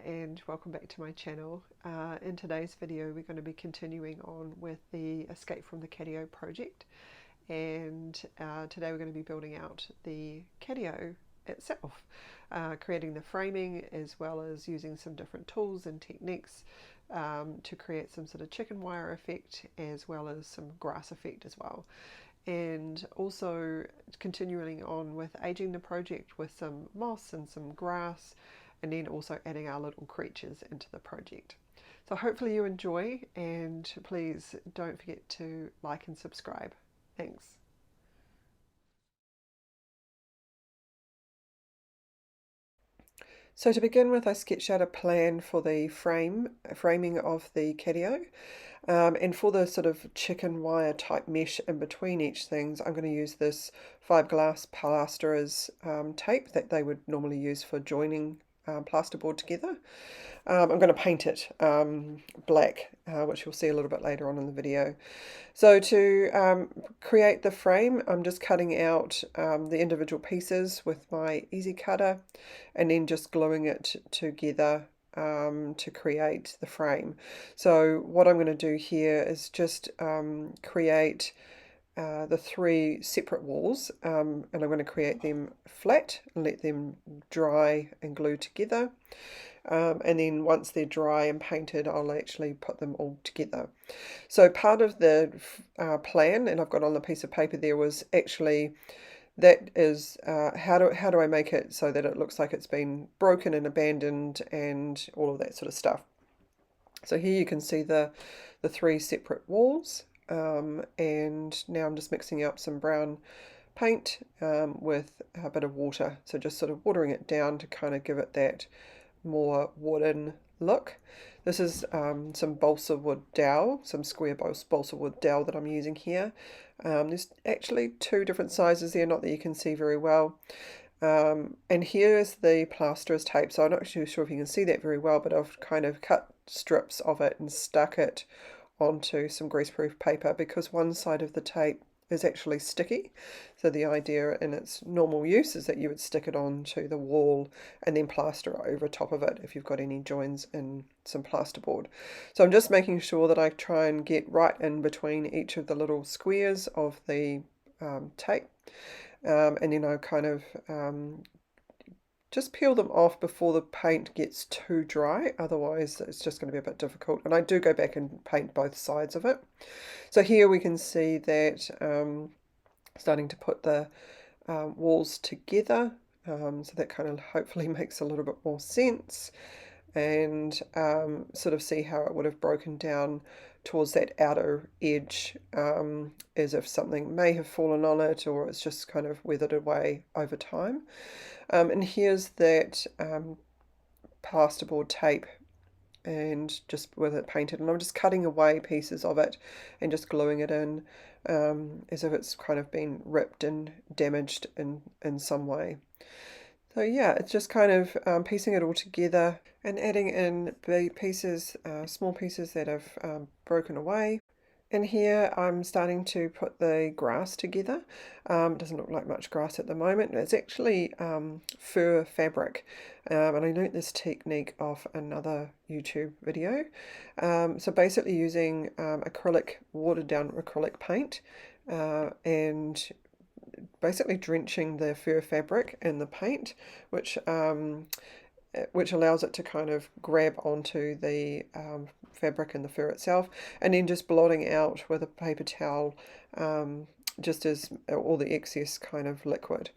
and welcome back to my channel. In today's video we're going to be continuing on with the Escape from the Catio project, and today we're going to be building out the Catio itself, creating the framing as well as using some different tools and techniques to create some sort of chicken wire effect as well as some grass effect as well. And also continuing on with aging the project with some moss and some grass, and then also adding our little creatures into the project. So hopefully you enjoy, and please don't forget to like and subscribe. Thanks. So to begin with, I sketched out a plan for the framing of the Catio. And for the sort of chicken wire type mesh in between each things, I'm going to use this fiberglass plasterers tape that they would normally use for joining plasterboard together. I'm going to paint it black, which you'll see a little bit later on in the video. So to create the frame, I'm just cutting out the individual pieces with my easy cutter and then just gluing it together to create the frame. So what I'm going to do here is just create the three separate walls, and I'm going to create them flat and let them dry and glue together. And then once they're dry and painted, I'll actually put them all together. So part of the plan, and I've got on the piece of paper there, was actually that is how do I make it so that it looks like it's been broken and abandoned and all of that sort of stuff. So here you can see the three separate walls, and now I'm just mixing up some brown paint with a bit of water, so just sort of watering it down to kind of give it that more wooden look. This is some balsa wood dowel, some square balsa wood dowel that I'm using here. There's actually two different sizes there, not that you can see very well. And here's the plasterers tape, so I'm not actually sure if you can see that very well, but I've kind of cut strips of it and stuck it onto some greaseproof paper because one side of the tape is actually sticky. So the idea in its normal use is that you would stick it onto the wall and then plaster over top of it if you've got any joins in some plasterboard. So I'm just making sure that I try and get right in between each of the little squares of the tape, and then I kind of just peel them off before the paint gets too dry, otherwise it's just going to be a bit difficult. And I do go back and paint both sides of it. So here we can see that starting to put the walls together, so that kind of hopefully makes a little bit more sense, and sort of see how it would have broken down towards that outer edge, as if something may have fallen on it or it's just kind of weathered away over time. And here's that plasterboard tape, and just with it painted, and I'm just cutting away pieces of it and just gluing it in, as if it's kind of been ripped and damaged in some way. So yeah, it's just kind of piecing it all together and adding in the pieces, small pieces that have broken away. And here I'm starting to put the grass together. It doesn't look like much grass at the moment. It's actually fur fabric, and I learnt this technique off another YouTube video. So basically using acrylic, watered down acrylic paint, and basically drenching the fur fabric in the paint, which allows it to kind of grab onto the fabric and the fur itself, and then just blotting out with a paper towel, just as all the excess kind of liquid.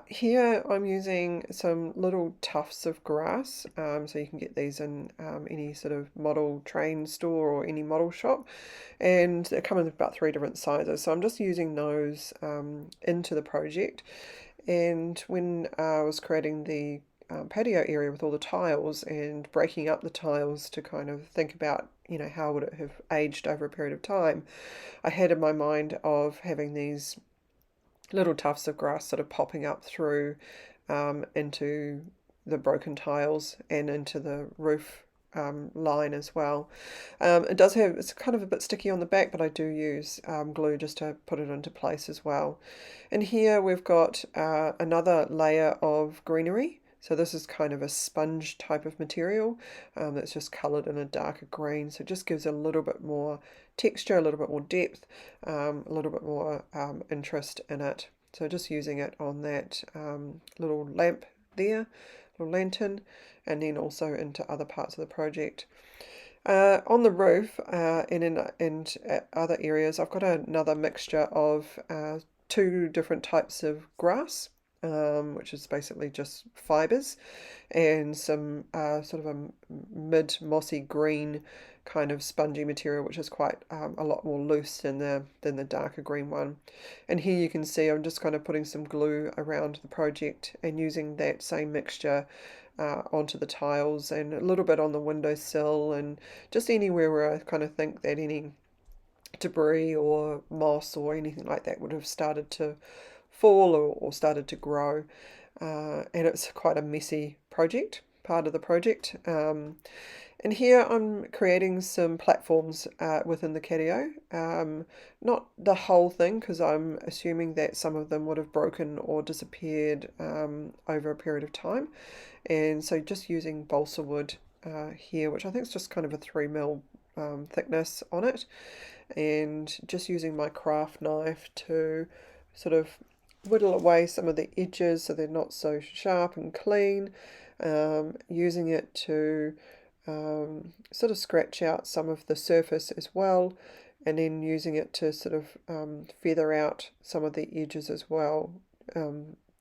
Here I'm using some little tufts of grass, so you can get these in any sort of model train store or any model shop, and they come in about 3 different sizes, so I'm just using those into the project. And when I was creating the patio area with all the tiles and breaking up the tiles to kind of think about, you know, how would it have aged over a period of time, I had in my mind of having these little tufts of grass sort of popping up through into the broken tiles and into the roof line as well. It's kind of a bit sticky on the back, but I do use glue just to put it into place as well. And here we've got another layer of greenery. So this is kind of a sponge type of material that's just coloured in a darker green. So it just gives a little bit more texture, a little bit more depth, a little bit more interest in it. So just using it on that little lamp there, little lantern, and then also into other parts of the project. On the roof and other areas, I've got another mixture of two different types of grass, which is basically just fibres, and some sort of a mid mossy green kind of spongy material, which is quite a lot more loose than the darker green one. And here you can see I'm just kind of putting some glue around the project and using that same mixture onto the tiles and a little bit on the windowsill and just anywhere where I kind of think that any debris or moss or anything like that would have started to fall or started to grow. And it's quite a messy part of the project. And here I'm creating some platforms within the Catio. Not the whole thing, because I'm assuming that some of them would have broken or disappeared over a period of time. And so just using balsa wood here, which I think is just kind of a 3mm thickness on it, and just using my craft knife to sort of whittle away some of the edges so they're not so sharp and clean, using it to sort of scratch out some of the surface as well, and then using it to sort of feather out some of the edges as well,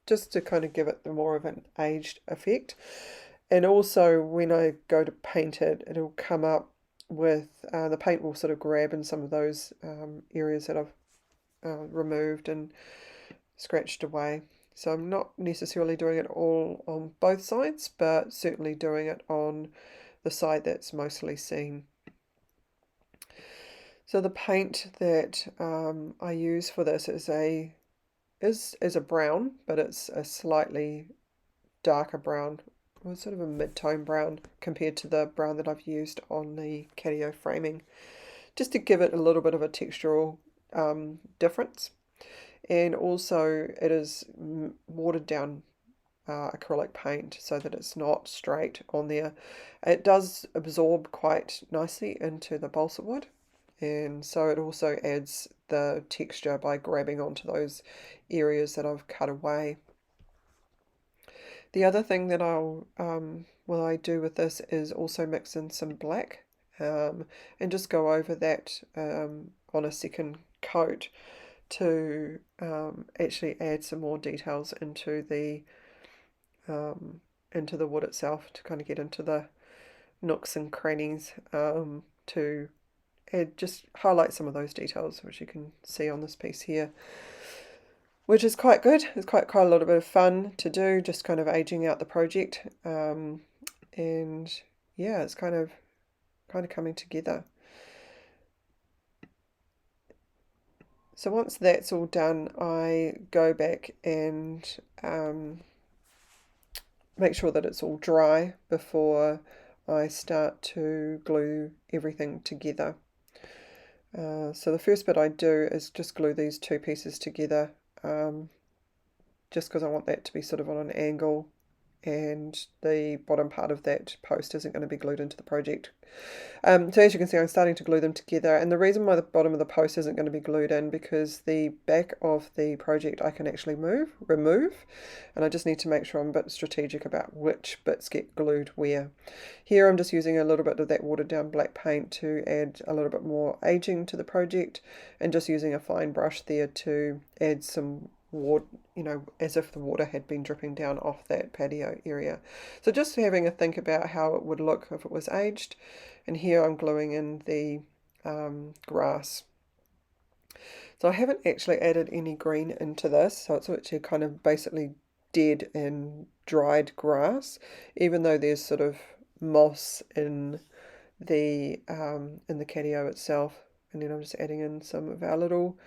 just to kind of give it the more of an aged effect. And also when I go to paint it, it'll come up with, the paint will sort of grab in some of those areas that I've removed and scratched away. So I'm not necessarily doing it all on both sides, but certainly doing it on the side that's mostly seen. So the paint that I use for this is a brown, but it's a slightly darker brown, or sort of a mid-tone brown compared to the brown that I've used on the Catio framing, just to give it a little bit of a textural difference. And also it is watered down acrylic paint so that it's not straight on there. It does absorb quite nicely into the balsa wood, and so it also adds the texture by grabbing onto those areas that I've cut away. The other thing that I do with this is also mix in some black and just go over that on a second coat to actually add some more details into the wood itself, to kind of get into the nooks and crannies, to just highlight some of those details, which you can see on this piece here, which is quite good. It's quite a little bit of fun to do, just kind of aging out the project, and yeah, it's kind of coming together. So once that's all done, I go back and make sure that it's all dry before I start to glue everything together. So the first bit I do is just glue these two pieces together, just because I want that to be sort of on an angle, and the bottom part of that post isn't going to be glued into the project. So as you can see, I'm starting to glue them together, and the reason why the bottom of the post isn't going to be glued in, because the back of the project I can actually remove, and I just need to make sure I'm a bit strategic about which bits get glued where. Here I'm just using a little bit of that watered down black paint to add a little bit more aging to the project, and just using a fine brush there to add some water, as if the water had been dripping down off that patio area. So just having a think about how it would look if it was aged. And here I'm gluing in the grass. So I haven't actually added any green into this, so it's actually kind of basically dead and dried grass, even though there's sort of moss in the catio itself. And then I'm just adding in some of our little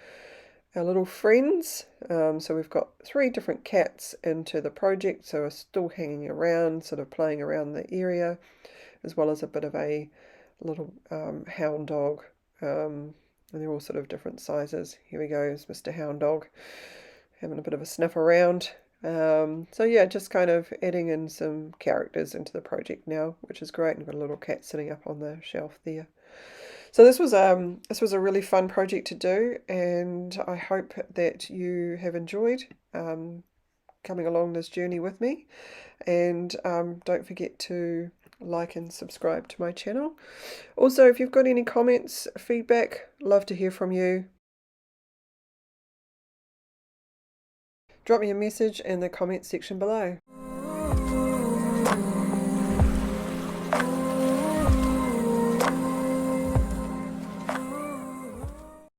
friends. So we've got 3 different cats into the project, so are still hanging around, sort of playing around the area, as well as a bit of a little hound dog. And they're all sort of different sizes. Here we go, is Mr. Hound Dog having a bit of a sniff around. So yeah, just kind of adding in some characters into the project now, which is great. And I've got a little cat sitting up on the shelf there. So this was a really fun project to do, and I hope that you have enjoyed coming along this journey with me. And don't forget to like and subscribe to my channel. Also, if you've got any comments, feedback, love to hear from you. Drop me a message in the comments section below.